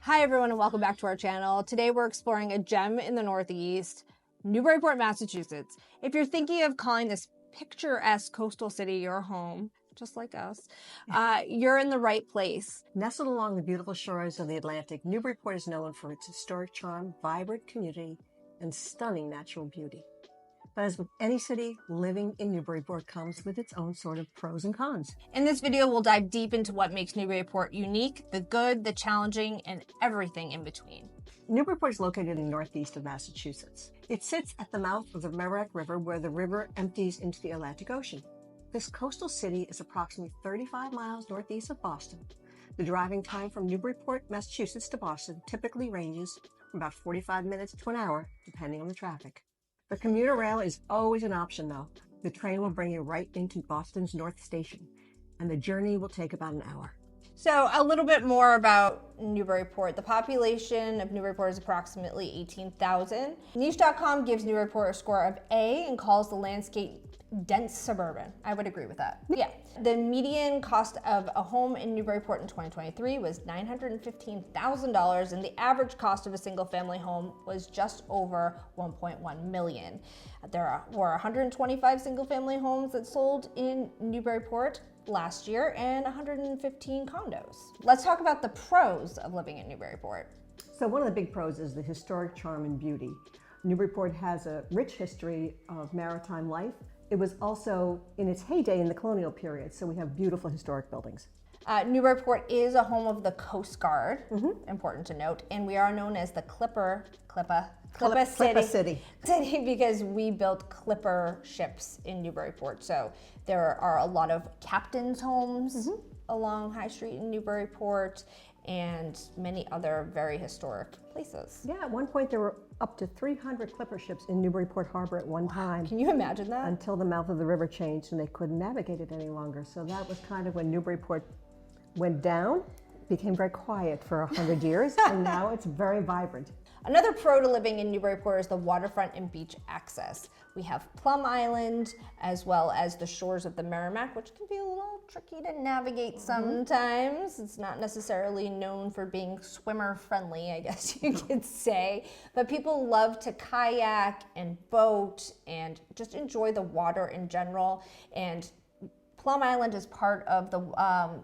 Hi everyone and welcome back to our channel. Today we're exploring a gem in the Northeast, Newburyport, Massachusetts. If you're thinking of calling this picturesque coastal city your home, just like us, you're in the right place. Nestled along the beautiful shores of the Atlantic, Newburyport is known for its historic charm, vibrant community, and stunning natural beauty. But as with any city, living in Newburyport comes with its own sort of pros and cons. In this video, we'll dive deep into what makes Newburyport unique, the good, the challenging, and everything in between. Newburyport is located in the northeast of Massachusetts. It sits at the mouth of the Merrimack River, where the river empties into the Atlantic Ocean. This coastal city is approximately 35 miles northeast of Boston. The driving time from Newburyport, Massachusetts to Boston typically ranges from about 45 minutes to an hour, depending on the traffic. The commuter rail is always an option, though. The train will bring you right into Boston's North Station, and the journey will take about an hour. So a little bit more about Newburyport. The population of Newburyport is approximately 18,000. Niche.com gives Newburyport a score of A and calls the landscape dense suburban. I would agree with that. Yeah. The median cost of a home in Newburyport in 2023 was $915,000, and the average cost of a single family home was just over $1.1 million. There were 125 single family homes that sold in Newburyport last year and 115 condos. Let's talk about the pros of living in Newburyport. So one of the big pros is the historic charm and beauty. Newburyport has a rich history of maritime life. It was also in its heyday in the colonial period, so we have beautiful historic buildings. Newburyport is a home of the Coast Guard, important to note, and we are known as the Clipper City because we built clipper ships in Newburyport. So there are a lot of captains' homes along High Street in Newburyport and many other very historic places. Yeah, at one point there were up to 300 clipper ships in Newburyport Harbor at one time. Can you imagine that? Until the mouth of the river changed and they couldn't navigate it any longer. So that was kind of when Newburyport went down, became very quiet for 100 years, and now it's very vibrant. Another pro to living in Newburyport is the waterfront and beach access. We have Plum Island as well as the shores of the Merrimack, which can be a little tricky to navigate sometimes. It's not necessarily known for being swimmer friendly, I guess you could say, but people love to kayak and boat and just enjoy the water in general. And Plum Island is part of the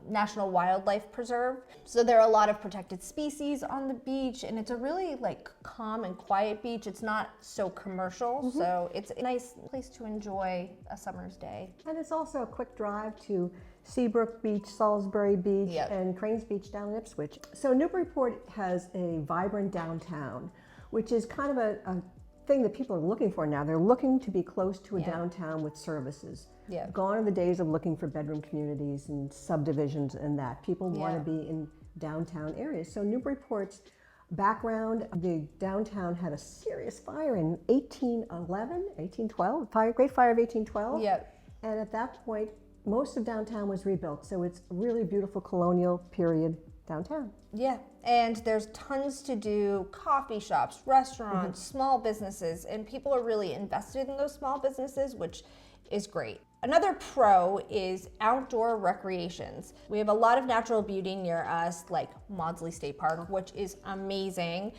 National Wildlife Preserve. So there are a lot of protected species on the beach, and it's a really calm and quiet beach. It's not so commercial, so it's a nice place to enjoy a summer's day. And it's also a quick drive to Seabrook Beach, Salisbury Beach, and Cranes Beach down in Ipswich. So Newburyport has a vibrant downtown, which is kind of a thing that people are looking for now. They're looking to be close to a downtown with services. Gone are the days of looking for bedroom communities and subdivisions and that. People want to be in downtown areas. So Newburyport's background, the downtown had a serious fire in 1812, Great Fire of 1812. And at that point, most of downtown was rebuilt. So it's really beautiful colonial period downtown. And there's tons to do, coffee shops, restaurants, small businesses, and people are really invested in those small businesses, which is great. Another pro is outdoor recreations. We have a lot of natural beauty near us, like Maudsley State Park, which is amazing.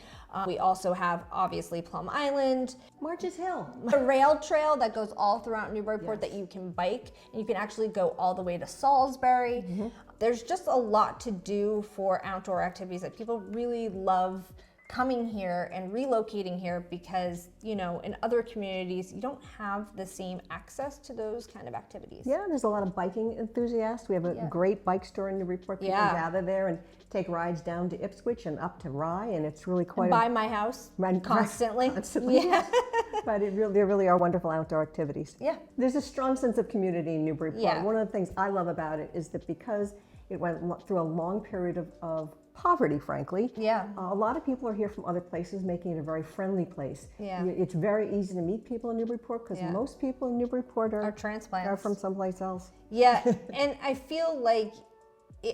We also have, obviously, Plum Island. Marches Hill. A rail trail that goes all throughout Newburyport that you can bike, and you can actually go all the way to Salisbury. There's just a lot to do for outdoor activities that people really love coming here and relocating here because, you know, in other communities, you don't have the same access to those kind of activities. Yeah, there's a lot of biking enthusiasts. We have a great bike store in Newburyport. People gather there and take rides down to Ipswich and up to Rye, and it's really quite by my house constantly. But there really are wonderful outdoor activities. There's a strong sense of community in Newburyport. One of the things I love about it is that because it went through a long period of poverty, frankly. A lot of people are here from other places, making it a very friendly place. It's very easy to meet people in Newburyport because most people in Newburyport are transplants. Are from someplace else. And I feel like,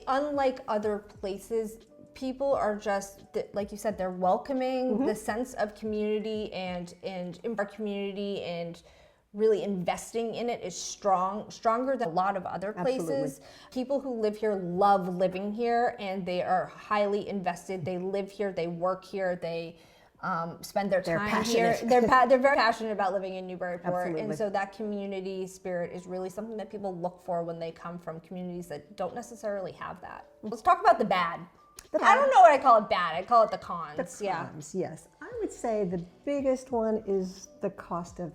unlike other places, people are just, like you said, they're welcoming. The sense of community and in our community and really investing in it is stronger than a lot of other places. Absolutely. People who live here love living here, and they are highly invested. They live here, they work here, they spend their time here. They're very passionate about living in Newburyport. Absolutely. And so that community spirit is really something that people look for when they come from communities that don't necessarily have that. Let's talk about the bad. I don't know what I call it bad. I call it the cons. Cons, yes. I would say the biggest one is the cost of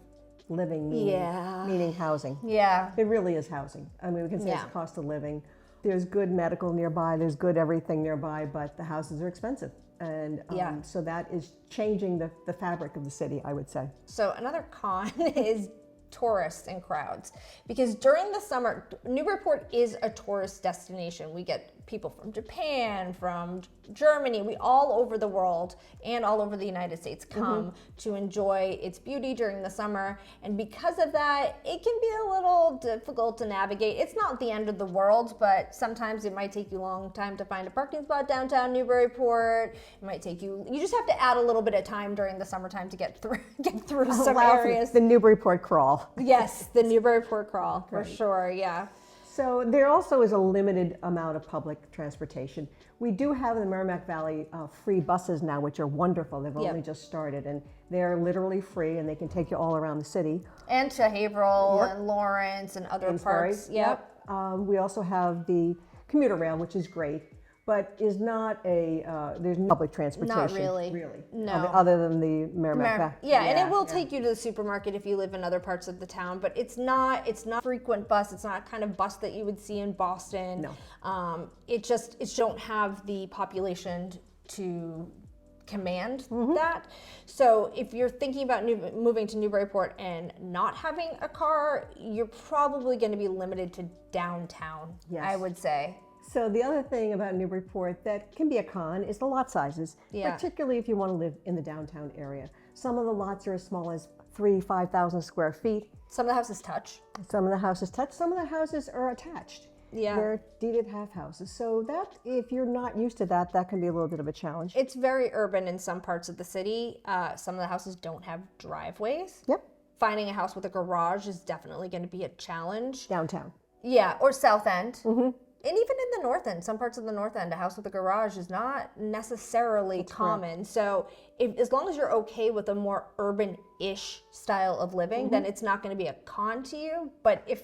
living, meaning housing. Yeah. It really is housing. I mean, we can say it's cost of living. There's good medical nearby, there's good everything nearby, but the houses are expensive. And so that is changing the fabric of the city, I would say. So another con is tourists and crowds, because during the summer, Newburyport is a tourist destination. We get people from Japan, from Germany, we all over the world and all over the United States come to enjoy its beauty during the summer. And because of that, it can be a little difficult to navigate. It's not the end of the world, but sometimes it might take you a long time to find a parking spot downtown Newburyport. It might take you just have to add a little bit of time during the summertime to get through some areas. The Newburyport crawl. Yes, the Newburyport crawl, for sure, yeah. So there also is a limited amount of public transportation. We do have in the Merrimack Valley free buses now, which are wonderful. They've only just started, and they're literally free, and they can take you all around the city. And to Haverhill and Lawrence and other parts. Yep. We also have the commuter rail, which is great, but is not there's no public transportation. Not really. No. Other than the Merrimack Valley. Yeah, and it will take you to the supermarket if you live in other parts of the town, but it's not frequent bus. It's not a kind of bus that you would see in Boston. No. It don't have the population to command that. So if you're thinking about moving to Newburyport and not having a car, you're probably going to be limited to downtown, I would say. So the other thing about Newburyport that can be a con is the lot sizes, particularly if you want to live in the downtown area. Some of the lots are as small as 5,000 square feet. Some of the houses touch. Some of the houses touch. Some of the houses are attached. Yeah. They're deeded half houses. So that, if you're not used to that, that can be a little bit of a challenge. It's very urban in some parts of the city. Some of the houses don't have driveways. Yep. Finding a house with a garage is definitely going to be a challenge. Downtown. Yeah, or South End. And even in the North End, some parts of the North End, a house with a garage is not necessarily common. Correct. So as long as you're okay with a more urban-ish style of living, then it's not going to be a con to you. But if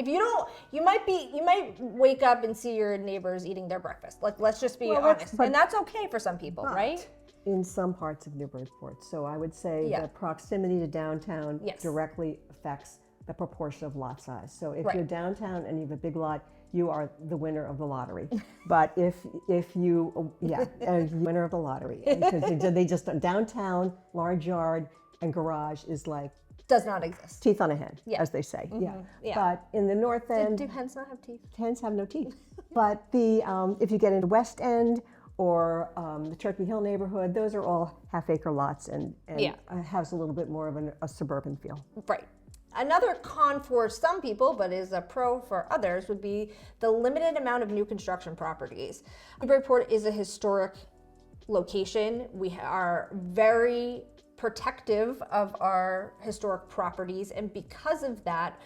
you don't, you might wake up and see your neighbors eating their breakfast. Like, let's just be honest. And that's okay for some people, right? In some parts of Newburyport. So I would say the proximity to downtown directly affects the proportion of lot size. So if you're downtown and you have a big lot, you are the winner of the lottery. But if you, winner of the lottery. Because they just, downtown, large yard, and garage is like, does not exist. Teeth on a hen, as they say. But in the North End, do hens not have teeth? Hens have no teeth. But if you get into West End or the Turkey Hill neighborhood, those are all half-acre lots and has a little bit more of a suburban feel. Right. Another con for some people, but is a pro for others, would be the limited amount of new construction properties. Newburyport is a historic location. We are very protective of our historic properties, and because of that,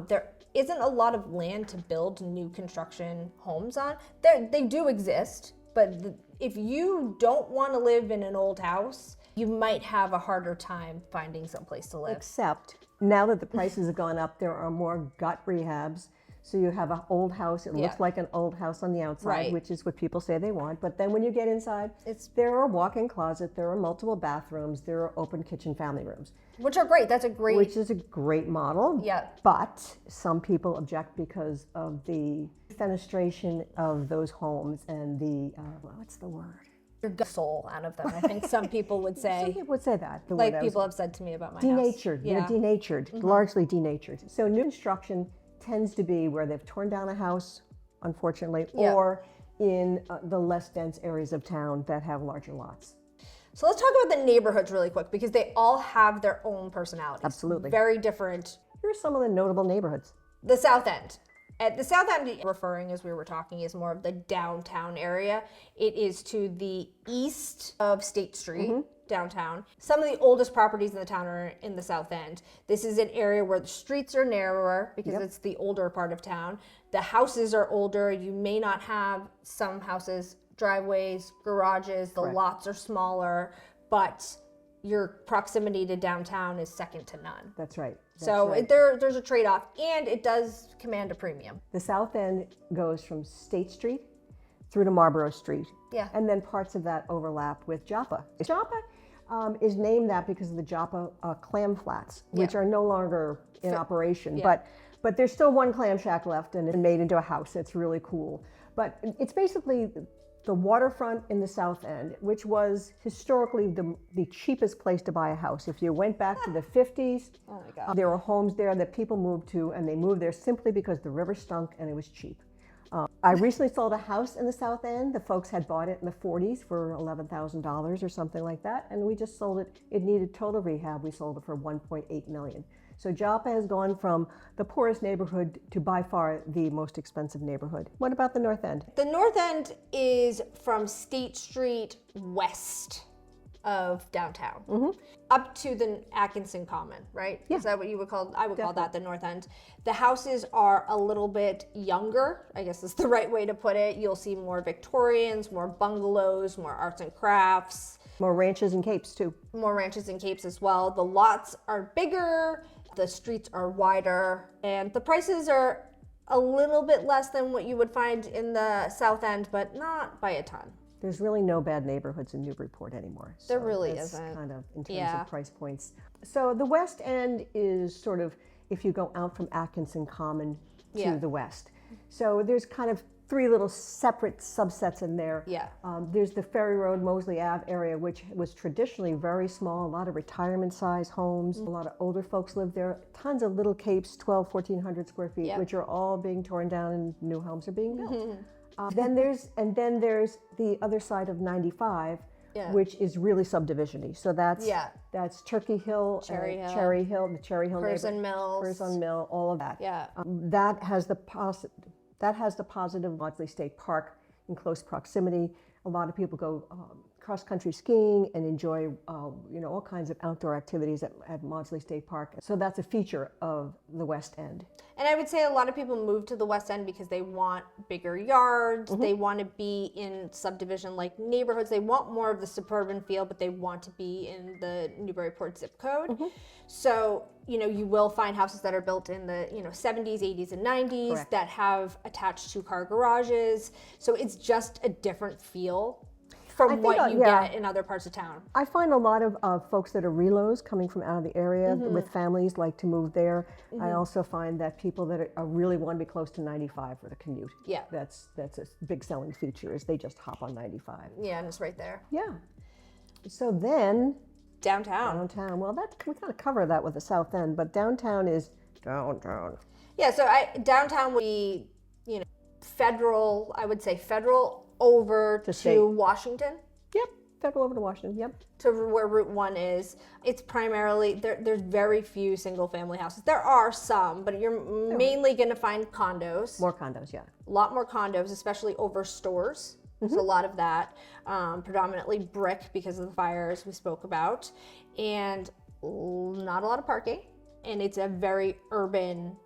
there isn't a lot of land to build new construction homes on. They do exist, but if you don't want to live in an old house, you might have a harder time finding someplace to live. Except now that the prices have gone up, there are more gut rehabs. So you have an old house, it looks like an old house on the outside, which is what people say they want. But then when you get inside, there are walk-in closet, there are multiple bathrooms, there are open kitchen family rooms. Which are great, which is a great model. Yeah. But some people object because of the fenestration of those homes and the, what's the word? Your soul out of them, I think some people would say. Some people would say that. Like people have said to me about my denatured. house. They're denatured, largely denatured. So new construction tends to be where they've torn down a house, unfortunately, or in the less dense areas of town that have larger lots. So let's talk about the neighborhoods really quick, because they all have their own personalities. Absolutely. Very different. Here are some of the notable neighborhoods. The South End. At the south end, referring as we were talking, is more of the downtown area. It is to the east of State Street, downtown. Some of the oldest properties in the town are in the south end. This is an area where the streets are narrower because it's the older part of town. The houses are older. You may not have some houses, driveways, garages, the lots are smaller, but your proximity to downtown is second to none. That's right. There's a trade-off, and it does command a premium. The south end goes from State Street through to Marlborough Street. Yeah. And then parts of that overlap with Joppa. Joppa is named that because of the Joppa clam flats, which are no longer in operation. But there's still one clam shack left, and it's made into a house. It's really cool. But it's basically the waterfront in the south end, which was historically the cheapest place to buy a house. If you went back to the 50s, oh my God. There were homes there that people moved to, and they moved there simply because the river stunk and it was cheap. I recently sold a house in the south end. The folks had bought it in the 40s for $11,000 or something like that, and we just sold it. It needed total rehab. We sold it for $1.8 million. So Joppa has gone from the poorest neighborhood to by far the most expensive neighborhood. What about the north end? The north end is from State Street west of downtown up to the Atkinson Common, right? Yeah. Is that what you would call? I would call that the north end. The houses are a little bit younger, I guess is the right way to put it. You'll see more Victorians, more bungalows, more arts and crafts. More ranches and capes too. More ranches and capes as well. The lots are bigger, the streets are wider, and the prices are a little bit less than what you would find in the south end, but not by a ton. There's really no bad neighborhoods in Newburyport anymore. There really that's isn't. Kind of in terms of price points. So the west end is sort of if you go out from Atkinson Common to the west. So there's kind of three little separate subsets in there. Yeah. There's the Ferry Road, Mosley Ave area, which was traditionally very small, a lot of retirement size homes, a lot of older folks live there, tons of little capes, 1,400 square feet, which are all being torn down and new homes are being built. Then there's the other side of 95, which is really subdivision-y. So that's Turkey Hill, Cherry Hill, the Cherry Hill Curzon Mills, Curzon Mill, all of that. Yeah. That has the positive Maudsley State Park in close proximity. A lot of people go cross-country skiing and enjoy all kinds of outdoor activities at Maudsley State Park. So that's a feature of the West End. And I would say a lot of people move to the West End because they want bigger yards, they want to be in subdivision-like neighborhoods, they want more of the suburban feel, but they want to be in the Newburyport zip code. So, you will find houses that are built in the, 70s, 80s, and 90s that have attached two-car garages. So it's just a different feel from what you get in other parts of town. I find a lot of folks that are relos coming from out of the area with families like to move there. I also find that people that are really want to be close to 95 for the commute. Yeah. That's a big selling feature is they just hop on 95. Yeah, and it's right there. Yeah. So then Downtown. Well, we kind of cover that with the South End, but downtown is downtown. Yeah, so downtown would be, federal, I would say federal over to Washington. Yep, federal over to Washington, yep. To where Route 1 is. It's primarily, there's very few single family houses. There are some, but you're mainly going to find condos. More condos, yeah. A lot more condos, especially over stores. There's a lot of that, predominantly brick because of the fires we spoke about, and not a lot of parking, and it's a very urban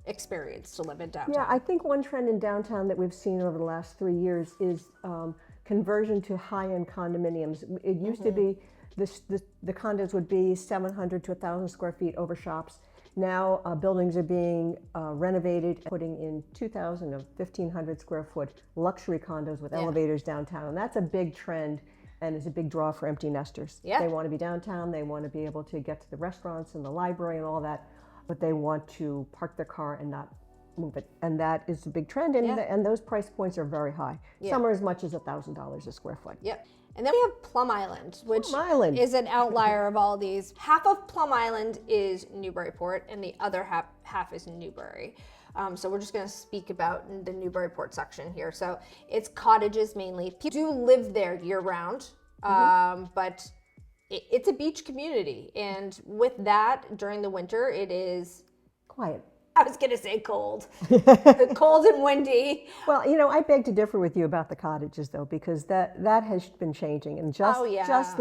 experience to live in downtown. Yeah, I think one trend in downtown that we've seen over the last 3 years is conversion to high-end condominiums. It used to be the condos would be 700 to 1,000 square feet over shops. Now buildings are being renovated, putting in 2,000 or 1,500 square foot luxury condos with elevators downtown. And that's a big trend and is a big draw for empty nesters. Yeah. They want to be downtown, they want to be able to get to the restaurants and the library and all that, but they want to park their car and not move it. And that is a big trend, and those price points are very high. Yeah. Some are as much as $1,000 a square foot. Yep. And then we have Plum Island, which is an outlier of all these. Half of Plum Island is Newburyport, and the other half is Newbury. So we're just going to speak about the Newburyport section here. So it's cottages mainly. People do live there year-round, but it's a beach community. And with that, during the winter, it is quiet. I was going to say cold. Cold and windy. Well, I beg to differ with you about the cottages, though, because that has been changing, and just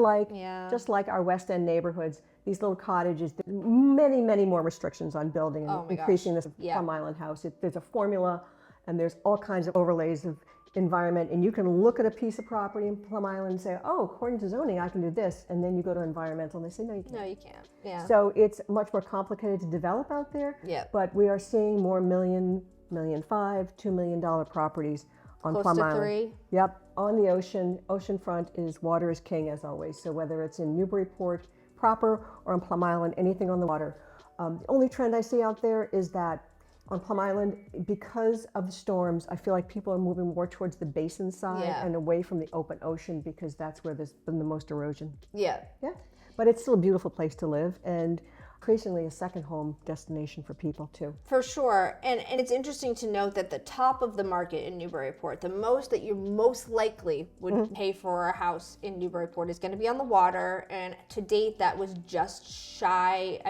like our West End neighborhoods, these little cottages, many more restrictions on building and increasing this Plum Island house. There's a formula, and there's all kinds of overlays of environment, and you can look at a piece of property in Plum Island and say, oh, according to zoning, I can do this, and then you go to environmental, and they say, no, you can't. No, you can't. Yeah. So it's much more complicated to develop out there. Yeah. But we are seeing more $1 million, $1.5 million, $2 million properties on Close Plum to Island. 3. Yep, on the ocean. Oceanfront is water is king, as always. So whether it's in Newburyport proper or on Plum Island, anything on the water. The only trend I see out there is that on Plum Island, because of the storms, I feel like people are moving more towards the basin side and away from the open ocean, because that's where there's been the most erosion. Yeah. Yeah, but it's still a beautiful place to live, and increasingly a second home destination for people too. For sure. And it's interesting to note that the top of the market in Newburyport, the most that you most likely would pay for a house in Newburyport is going to be on the water. And to date, that was just shy.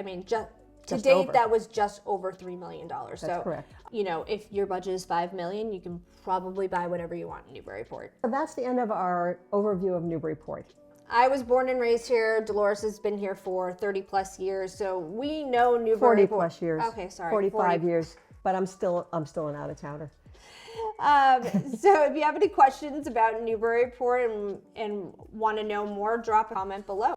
To date, over. that was just over $3 million. That's so, correct. If your budget is $5 million, you can probably buy whatever you want in Newburyport. So that's the end of our overview of Newburyport. I was born and raised here. Dolores has been here for 30 plus years, so we know Newburyport. 40 plus years. Okay, sorry. 45 years, but I'm still an out-of-towner. So if you have any questions about Newburyport and want to know more, drop a comment below.